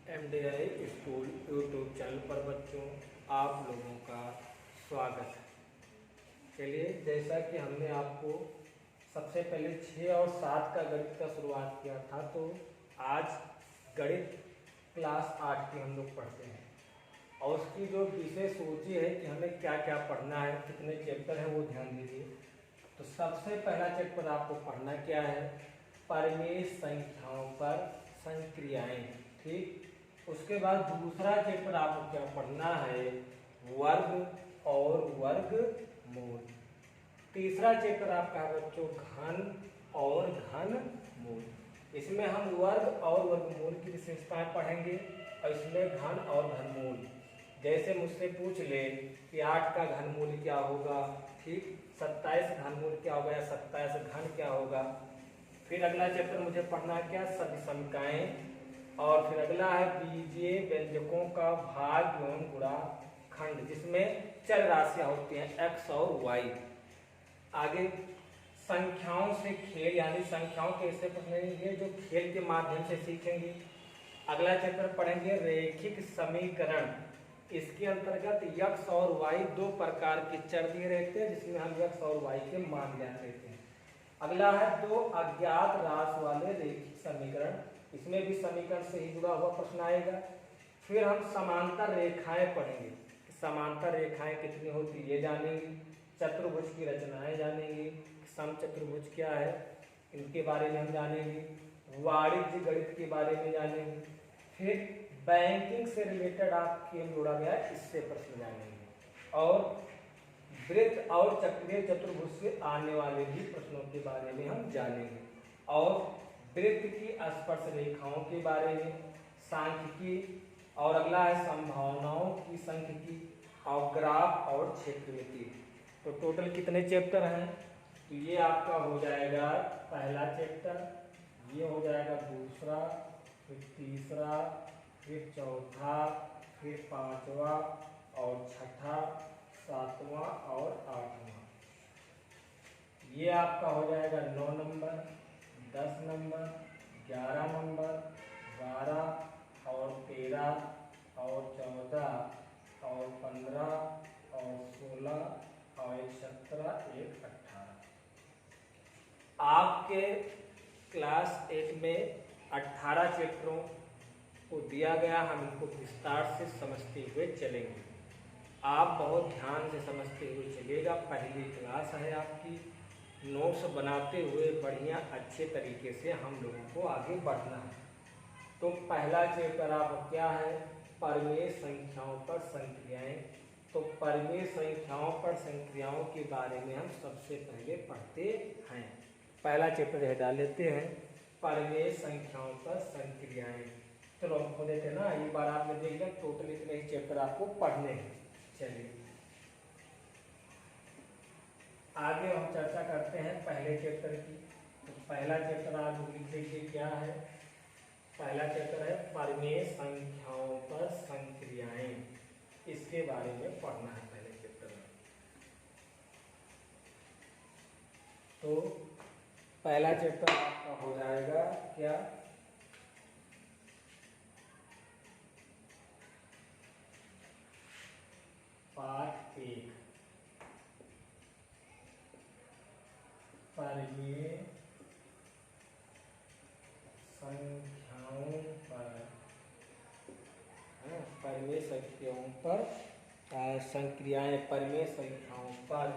MDI school YouTube channel पर बच्चों आप लोगों का स्वागत है। चलिए, जैसा कि हमने आपको सबसे पहले 6 और 7 का गणित का शुरुआत किया था, तो आज गणित क्लास 8 की हम लोग पढ़ते हैं और उसकी जो विशेष सूची है कि हमें क्या क्या पढ़ना है, कितने चैप्टर हैं, वो ध्यान दीजिए। तो सबसे पहला चैप्टर आपको पढ़ना क्या है? परिमेय संख्याओं पर संक्रियाएं। ठीक। उसके बाद दूसरा चैप्टर आपको क्या पढ़ना है? वर्ग और वर्गमूल। तीसरा चैप्टर आपका है बच्चों घन और घनमूल। इसमें हम वर्ग और वर्गमूल की विशेषताएं पढ़ेंगे और इसमें घन और घनमूल। जैसे मुझसे पूछ ले कि 8 का घनमूल क्या होगा, ठीक, 27 घनमूल क्या होगा या 27 घन क्या होगा। फिर अगला चैप्टर मुझे पढ़ना क्या? समीकरण। और फिर अगला है बीजीय व्यंजकों का भाग एवं गुणाखंड, जिसमें चर राशियां होती हैं x और y। आगे संख्याओं से खेल, यानी संख्याओं कैसे पढ़ेंगे, जो खेल के माध्यम से सीखेंगे। अगला चैप्टर पढ़ेंगे रैखिक समीकरण। इसके अंतर्गत x और y दो प्रकार के चर दिए रहते हैं, जिसमें हम x और y के मान ज्ञात रहते हैं। अगला है दो अज्ञात राशि वाले रैखिक समीकरण। इसमें भी समीकरण से ही जुड़ा हुआ प्रश्न आएगा। फिर हम समांतर रेखाएं पढ़ेंगे। समांतर रेखाएं कितनी होती है ये जानेंगे। चतुर्भुज की रचनाएं जानेंगे। समचतुर्भुज क्या है, इनके बारे में हम जानेंगे। वाणिज्य गणित के बारे में जानेंगे। फिर बैंकिंग से रिलेटेड आपके जोड़ा गया है, इससे प्रश्न जानेंगे। और वृत्त और चक्रीय चतुर्भुज से आने वाले भी प्रश्नों के बारे में हम जानेंगे। और वृत्त की स्पर्श रेखाओं के बारे में, सांख्यिकी, और अगला है संभावनाओं की सांख्यिकी, और ग्राफ और क्षेत्रमिति। तो टोटल कितने चैप्टर हैं? तो ये आपका हो जाएगा पहला चैप्टर, ये हो जाएगा दूसरा, फिर तीसरा, फिर चौथा, फिर पांचवा और छठा, सातवां और आठवां। ये आपका हो जाएगा 9 नंबर, 10 नंबर, 11 नंबर, 12 और 13 और 14 और 15 और 16 और 17, 18। आपके क्लास 8 में 18 चैप्टरों को दिया गया, हम इनको विस्तार से समझते हुए चलेंगे। आप बहुत ध्यान से समझते हुए चलिएगा। पहली क्लास है आपकी, नोट्स बनाते हुए बढ़िया अच्छे तरीके से हम लोगों को आगे बढ़ना है। तो पहला चैप्टर आपका क्या है? परिमेय संख्याओं पर संक्रियाएं। तो परिमेय संख्याओं पर संक्रियाओं के बारे में हम सबसे पहले पढ़ते हैं। पहला चैप्टर है, डाल लेते हैं परिमेय संख्याओं पर संक्रियाएं। चलो हम खोल देते हैं ना, एक बार आपने देख लिया, टोटल इतने ही चैप्टर आपको पढ़ने हैं। चलिए आगे हम चर्चा करते हैं पहले चैप्टर की। तो पहला चैप्टर आप लिख लीजिए क्या है? पहला चैप्टर है परिमेय संख्याओं पर संक्रियाएं। इसके बारे में पढ़ना है पहले चैप्टर में। तो पहला चैप्टर आपका हो जाएगा क्या? पार्ट 1, परिमेय संख्याओं पर, परिमेय संख्याओं पर संक्रियाएं। परिमेय संख्याओं पर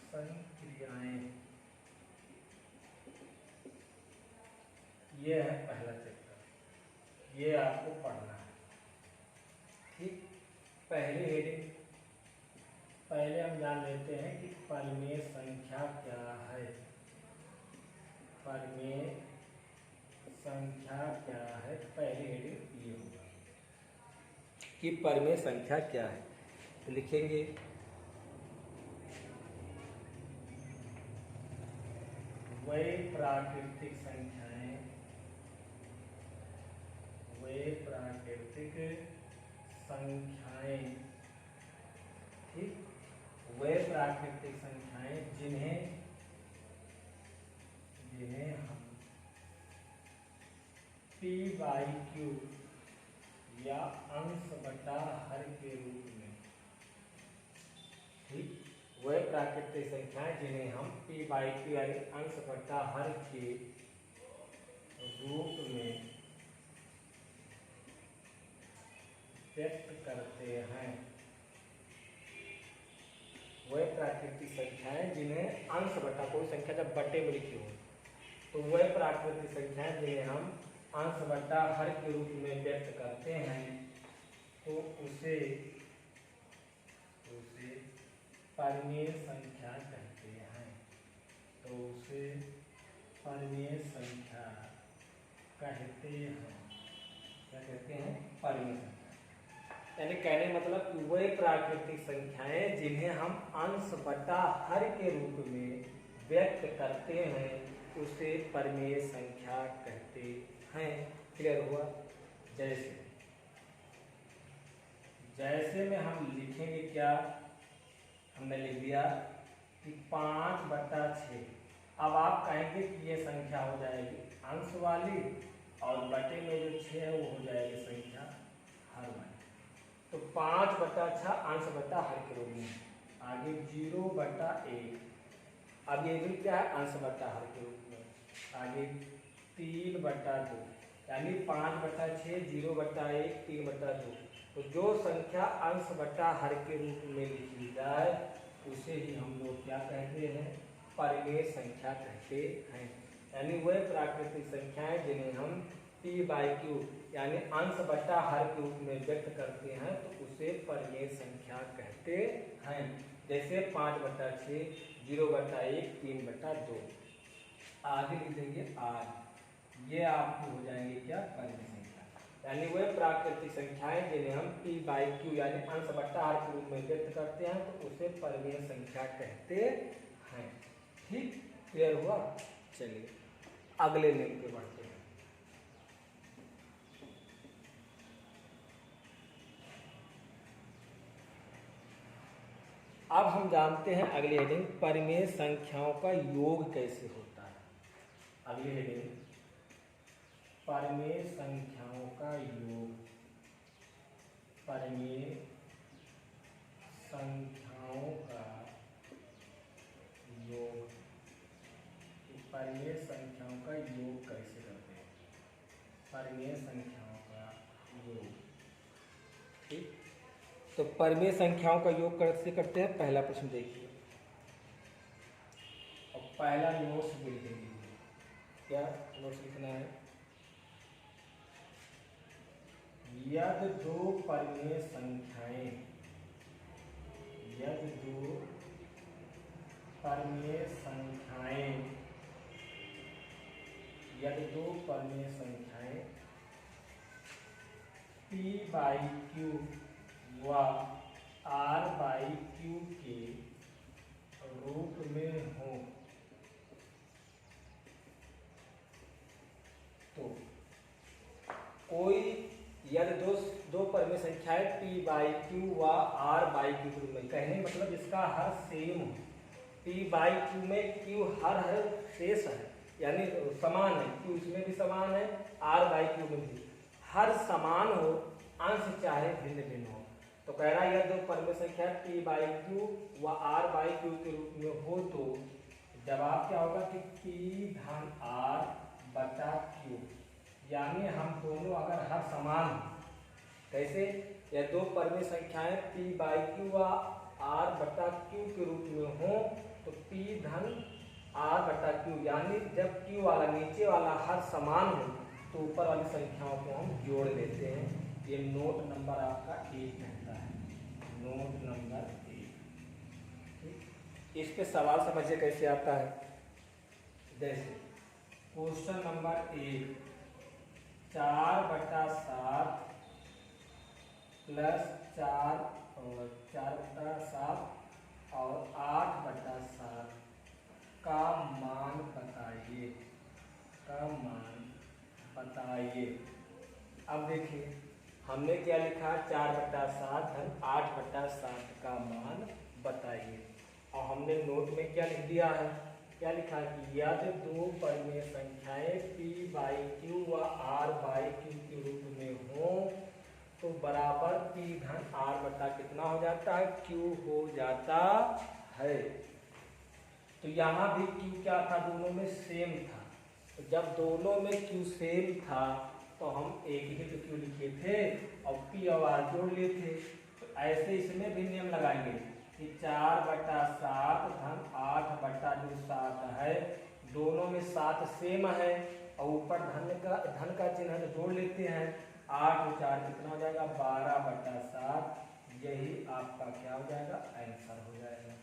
संक्रियाएं, ये है पहला चैप्टर, ये आपको पढ़ना है। ठीक, पहली हेडिंग पहले हम जान लेते हैं कि परिमेय संख्या क्या है। परिमेय संख्या क्या है, पहली हेडिंग ये होगा कि परिमेय संख्या क्या है। तो लिखेंगे वे प्राकृतिक संख्याएं, वे प्राकृतिक संख्याएं, ठीक, वे प्राकृतिक संख्याएं जिन्हें हम पी बाई क्यू या अंश बटा हर के रूप में। ठीक, वह प्राकृतिक संख्याएं जिन्हें हम पी बाई क्यू यानी अंश बटा हर के रूप में व्यक्त करते हैं। वह प्राकृतिक संख्याएं जिन्हें अंश बटा, कोई संख्या जब बटे में लिखी हो तो वह प्राकृतिक संख्याएं जिन्हें हम अंश बटा हर के रूप में व्यक्त करते हैं तो उसे परिमेय संख्या कहते हैं। तो उसे परिमेय संख्या कहते हैं। क्या कहते हैं? परिमेय संख्या। यानी कहने मतलब कि वह प्राकृतिक संख्याएं जिन्हें हम अंश बटा हर के रूप में व्यक्त करते हैं उसे परिमेय संख्या कहते हैं। क्लियर हुआ? जैसे में हम लिखेंगे क्या, हमने लिख दिया कि 5/6। अब आप कहेंगे कि ये संख्या हो जाएगी अंश वाली और बटे में जो 6 है वो हो जाएगी संख्या हर वाली। तो 5/6 अंश बटा हर के रूप में। आगे 0/1, अब ये भी क्या है? अंश बटा हर के रूप में। आगे 3/2 यानी 5/6, 0/1, 3/2। तो जो संख्या अंश बटा हर के रूप में लिखी जाए उसे ही हम लोग क्या कहते हैं? परिमेय संख्या कहते हैं। यानी वह प्राकृतिक संख्याएं जिन्हें हम पी बाई क्यू यानी अंश बटा हर के रूप में व्यक्त करते हैं तो उसे परिमेय संख्या कहते हैं। जैसे 5/6, 0/1, 3/2। आगे लिख देंगे आर। ये आपको हो जाएंगे क्या? परिमेय संख्या। यानी वह प्राकृतिक संख्याएं जिन्हें हम पी बाई क्यू यानी अंश बटा हर के रूप में व्यक्त करते हैं तो उसे परिमेय संख्या कहते हैं। ठीक, क्लियर हुआ? चलिए अगले नियम पे बढ़ते हैं। अब हम जानते हैं अगली हेडिंग, परिमेय संख्याओं का योग कैसे होता है। अगली हेडिंग, परिमेय संख्याओं का योग। परिमेय संख्याओं का योग। परिमेय संख्याओं का योग कैसे करते हैं? परिमेय संख्याओं का योग। ठीक, तो परिमेय संख्याओं का योग कैसे करते हैं? पहला प्रश्न देखिए और पहला नोट्स भी लिखेंगे। क्या नोट्स लिखना है? यदि दो परिमेय संख्याएं, यदि दो परिमेय संख्याएं, यदि दो परिमेय संख्याएं p बाई क्यू व r बाई क्यू के रूप में हो तो कोई यदि दो परिमेय संख्याएं p बाई क्यू व r बाई क्यू के रूप में, कहने मतलब इसका हर सेम हो। p बाई क्यू में q हर शेष है यानी समान है, q इसमें भी समान है, r बाई क्यू में भी हर समान हो, अंश चाहे भिन्न भिन्न हो। तो कह रहा है यह दो परिमेय संख्या p बाई क्यू व r बाई क्यू के रूप में हो तो जवाब क्या होगा कि p धन r बटा q। यानी हम दोनों अगर हर समान हो, कैसे? यह दो परिमेय संख्याएं p बाई क्यू व r बटा q के रूप में हो तो p धन r बटा q, यानी जब q वाला नीचे वाला हर समान हो तो ऊपर वाली संख्याओं को हम जोड़ लेते हैं। ये नोट नंबर आपका 1 कहता है, नोट नंबर 1। इस पे सवाल समझिए कैसे आता है। जैसे क्वेश्चन नंबर 1, 4/7 प्लस 4/7 और 8/7 का मान बताइए, का मान बताइए। अब देखिए हमने क्या लिखा? 4/7 धन 8/7 का मान बताइए। और हमने नोट में क्या लिख दिया है? क्या लिखा है कि यदि दो परिमेय संख्याएं p बाई क्यू व r बाई क्यू के रूप में हो तो बराबर p धन r बटा कितना हो जाता है, q हो जाता है। तो यहाँ भी q क्या था, दोनों में सेम था। तो जब दोनों में q सेम था तो हम एक ही तो q लिखे थे और p और r जोड़ लिए थे। तो ऐसे इसमें भी नियम लगाएंगे कि 4/7 धन 8/7 है, दोनों में 7 सेम है और ऊपर धन का चिन्ह है तो जोड़ लेते हैं। 8 और 4 कितना हो जाएगा, 12/7। यही आपका क्या हो जाएगा, आंसर हो जाएगा।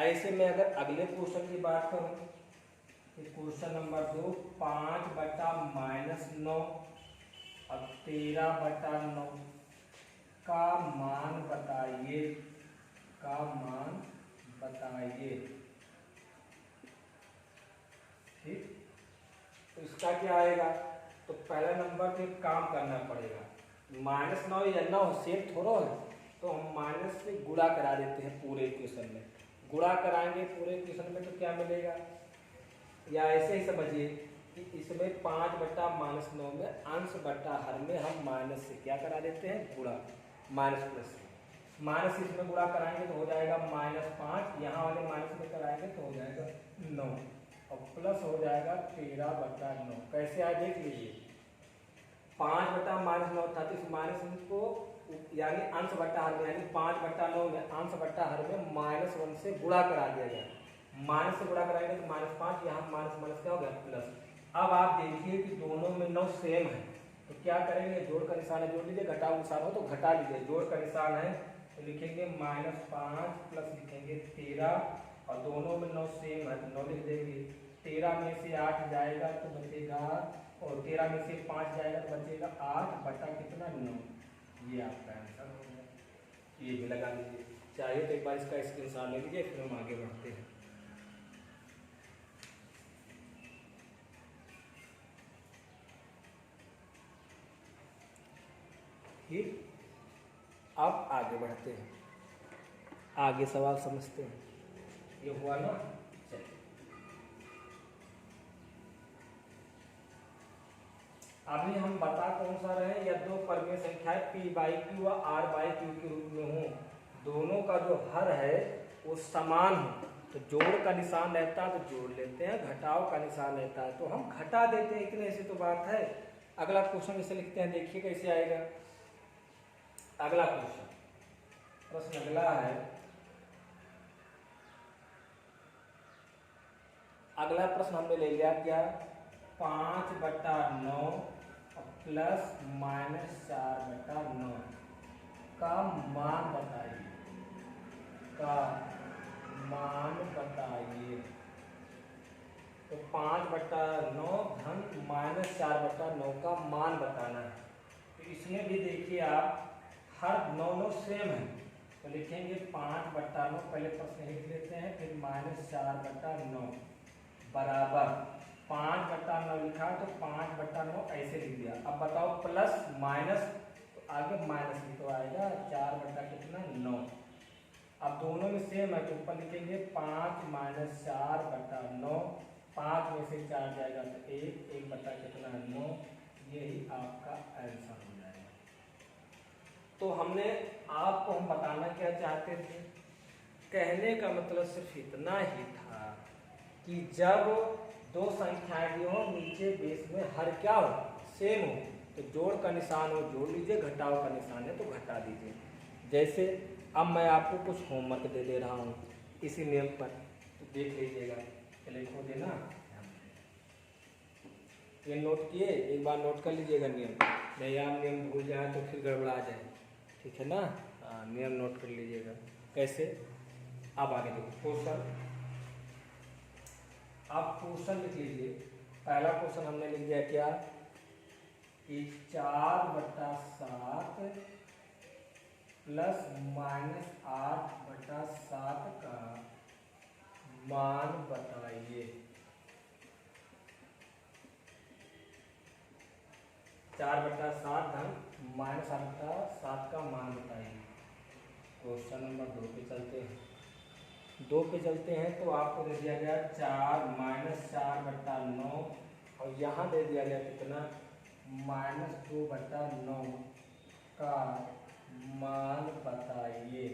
ऐसे में अगर अगले क्वेश्चन की बात करूं तो क्वेश्चन नंबर 2, 5/-9 और 13/9 का मान बताइए, का मान बताइए। ठीक, तो इसका क्या आएगा, तो पहला नंबर पे काम करना पड़ेगा। -9 या 9 सेम थोड़ा है, तो हम माइनस से गुणा करा देते हैं पूरे इक्वेशन में। गुणा कराएंगे पूरे इक्वेशन में तो क्या मिलेगा, या ऐसे ही समझिए कि इसमें 5/-9 में अंश बटा हर में हम माइनस से क्या करा देते हैं, गुणा, माइनस प्लस से। माइनस इसमें गुणा कराएंगे तो हो जाएगा -5, यहाँ वाले माइनस में कराएंगे तो हो जाएगा 9 और प्लस हो जाएगा 13/9। कैसे आए देख लीजिए, 5/-9 था तो इस माइनस को यानी अंश बटा हर में, यानी 5/9 में अंश बटा हर में -1 से गुणा करा दिया गया। माइनस से गुणा कराएंगे तो -5, यहाँ माइनस क्या हो गया, प्लस। अब आप देखिए कि दोनों में 9 सेम है तो क्या करेंगे, जोड़ का निशान है जोड़ लीजिए, घटाओ निशान हो तो घटा लीजिए। जोड़ का निशान है तो लिखेंगे -5 प्लस लिखेंगे 13 और दोनों में 9 सेम है तो 9 लिख देंगे। 13 में से 8 जाएगा तो बचेगा, और 13 में से 5 जाएगा तो बचेगा 8 बटा कितना, 9। ये आपका आंसर हो गया। ये भी लगा लीजिए, चाहिए तो एक बार इसका स्क्रीनशॉट ले लीजिए, फिर हम आगे बढ़ते हैं। ठीक, अब आगे बढ़ते हैं, आगे सवाल समझते हैं। ये हुआ ना, चलिए अभी हम बता कौन सा रहे, या दो परिमेय संख्याएं p बाई क्यू व r बाई क्यू के रूप में हो, दोनों का जो हर है वो समान हो तो जोड़ का निशान रहता है तो जोड़ लेते हैं, घटाव का निशान रहता है तो हम घटा देते हैं, इतने ऐसी तो बात है। अगला क्वेश्चन इसे लिखते हैं, देखिए कैसे आएगा। अगला क्वेश्चन, प्रश्न अगला है, अगला प्रश्न हमने ले लिया क्या, 5/9 प्लस -4/9 का मान बताइए, का मान बताइए। तो 5/9 धन -4/9 का मान बताना है। तो इसमें भी देखिए आप, हर 9 सेम है तो लिखेंगे 5/9, पहले प्रश्न लिख लेते हैं, फिर -4/9 बराबर 5/9 लिखा तो 5/9 ऐसे लिख दिया। अब बताओ प्लस माइनस, तो आगे माइनस ही तो आएगा, 4/9। अब दोनों में सेम है तो ऊपर लिखेंगे 5 - 4/9, 5 में से 4 जाएगा तो 1/9। यही आपका आंसर हो जाएगा। तो हमने आपको हम बताना क्या चाहते थे, कहने का मतलब सिर्फ इतना ही था कि जब दो संख्याएं हो नीचे बेस में हर क्या हो, सेम हो, तो जोड़ का निशान हो जोड़ लीजिए, घटाव का निशान है तो घटा दीजिए। जैसे अब मैं आपको कुछ होमवर्क दे रहा हूँ इसी नियम पर, तो देख लीजिएगा, चलिए खो देना, ये नोट किए, एक बार नोट कर लीजिएगा नियम, नहीं आप नियम भूल जाए तो फिर गड़बड़ा जाए, ठीक है ना। नियम नोट कर लीजिएगा। कैसे, अब आगे देखो क्वेश्चन, आप क्वेश्चन लिख लीजिए। पहला क्वेश्चन हमने लिख दिया क्या, कि 4/7 प्लस -8/7 का मान बताइए। 4/7 धन -8/7 का मान बताइए। क्वेश्चन नंबर 2 पे चलते हैं। 2 पे चलते हैं तो आपको दे दिया गया 4 -4/9 और यहाँ दे दिया गया कितना -2/9 का मान बताइए,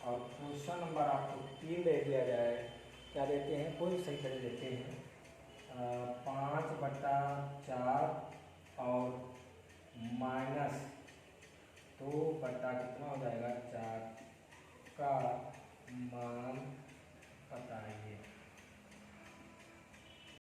और क्वेश्चन नंबर आपको 3 दे दिया जाए, क्या देते हैं, कोई संख्या देते हैं 5/4 और -2 कितना हो जाएगा 4 का मान बताइए।